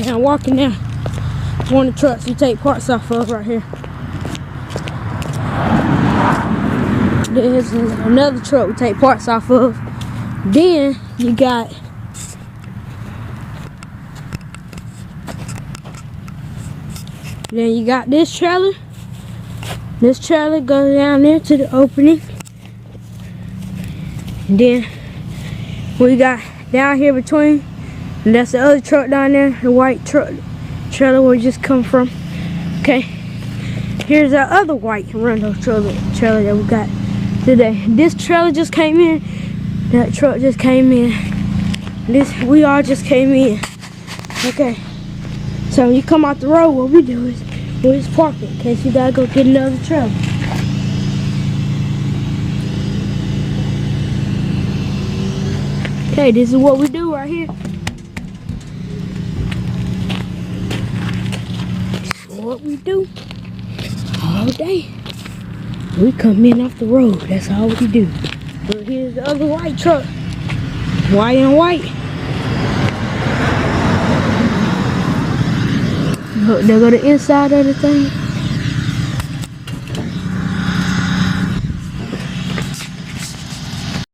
And I'm walking down one of the trucks you take parts off of right here. There's another truck we take parts off of. Then you got this trailer. This trailer goes down there to the opening. And then we got down here between, and that's the other truck down there, the white truck trailer where we just come from. Okay, here's our other white rental trailer that we got today. This trailer just came in. That truck just came in. We all just came in. Okay, so when you come out the road, what we do is we just park it in case you gotta go get another trailer. Okay, this is what we do right here. This is what we do all day. We come in off the road. That's all we do. But here's the other white truck. White and white. Look, there go the inside of the thing.